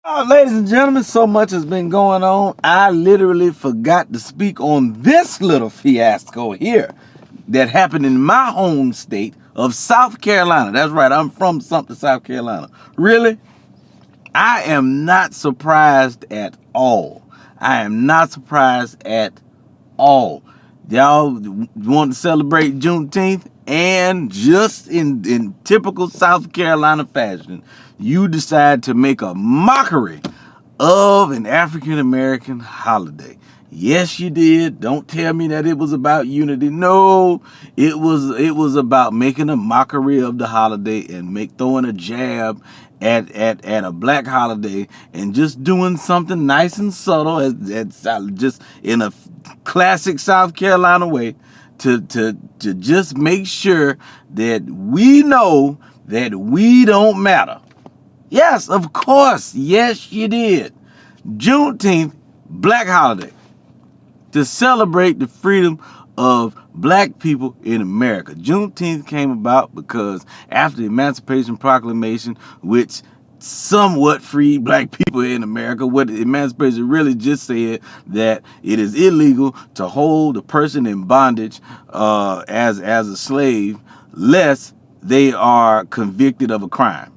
Ladies and gentlemen, so much has been going on. I literally forgot to speak on this little fiasco here that happened in my home state of South Carolina. That's right, I'm from something, South Carolina. Really? I am not surprised at all. I am not surprised at all. Y'all want to celebrate Juneteenth, and just in typical South Carolina fashion, you decide to make a mockery of an African American holiday. Yes, you did. Don't tell me that it was about unity. No, it was about making a mockery of the holiday and throwing a jab at a black holiday and just doing something nice and subtle, as just in a classic South Carolina way, to just make sure that we know that we don't matter. Yes, of course. Yes, you did. Juneteenth, black holiday, to celebrate the freedom of black people in America. Juneteenth came about because after the Emancipation Proclamation, which somewhat freed black people in America, what the Emancipation really just said that it is illegal to hold a person in bondage as a slave lest they are convicted of a crime.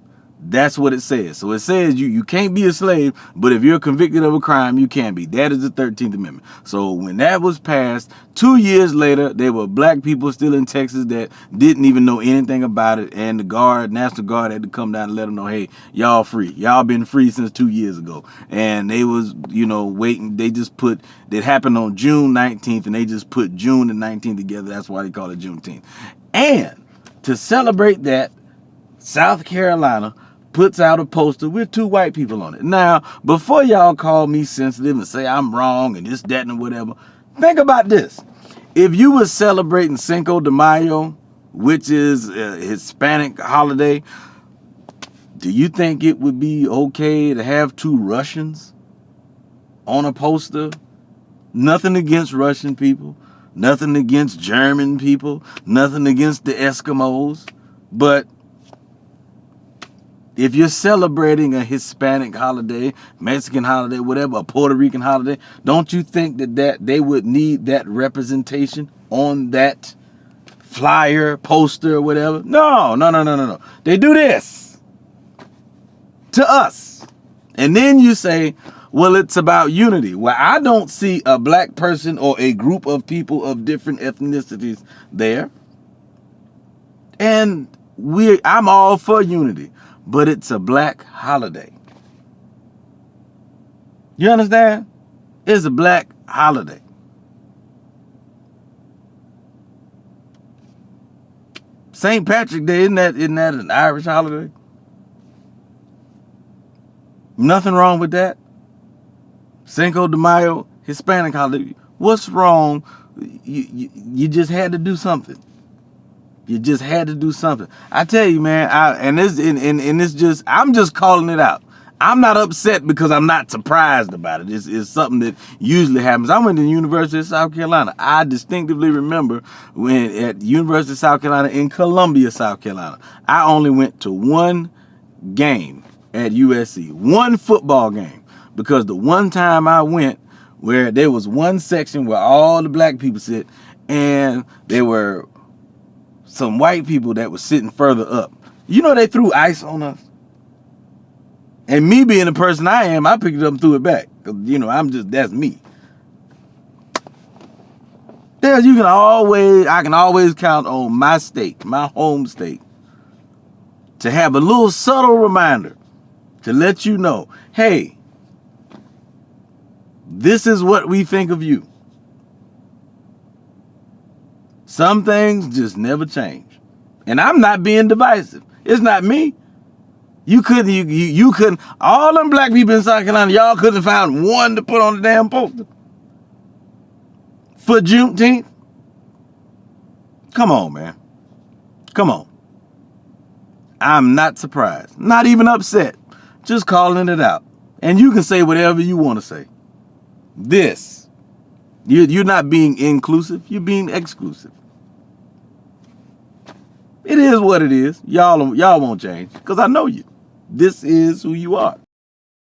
That's what it says. So it says you can't be a slave, but if you're convicted of a crime, you can be. That is the 13th Amendment. So when that was passed, 2 years later, there were black people still in Texas that didn't even know anything about it, and the National Guard had to come down and let them know, hey, y'all free. Y'all been free since 2 years ago. And they was, waiting. They just put, that happened on June 19th, and they just put June and 19th together. That's why they call it Juneteenth. And to celebrate that, South Carolina puts out a poster with 2 white people on it. Now, before y'all call me sensitive and say I'm wrong and this, that, and whatever, think about this. If you were celebrating Cinco de Mayo, which is a Hispanic holiday, do you think it would be okay to have 2 Russians on a poster? Nothing against Russian people, nothing against German people, nothing against the Eskimos, but if you're celebrating a Hispanic holiday, Mexican holiday, whatever, a Puerto Rican holiday, don't you think that they would need that representation on that flyer, poster, or whatever? No. They do this to us. And then you say, well, it's about unity. Well, I don't see a black person or a group of people of different ethnicities there. And I'm all for unity. But it's a black holiday. You understand? It's a black holiday. St. Patrick's Day, isn't that an Irish holiday? Nothing wrong with that. Cinco de Mayo, Hispanic holiday. What's wrong? You just had to do something. You just had to do something. I tell you, man, I'm just calling it out. I'm not upset because I'm not surprised about it. It's something that usually happens. I went to the University of South Carolina. I distinctively remember when at University of South Carolina in Columbia, South Carolina, I only went to one game at USC, one football game, because the one time I went, where there was one section where all the black people sit, and there were some white people that were sitting further up. They threw ice on us. And me being the person I am, I picked it up and threw it back. Cause that's me. I can always count on my state, my home state, to have a little subtle reminder to let you know, hey, this is what we think of you. Some things just never change. And I'm not being divisive. It's not me. You couldn't, all them black people in South Carolina, y'all couldn't find one to put on the damn poster for Juneteenth. Come on, man. Come on. I'm not surprised. Not even upset. Just calling it out. And you can say whatever you want to say. You're not being inclusive. You're being exclusive. It is what it is. Y'all won't change because I know you. This is who you are.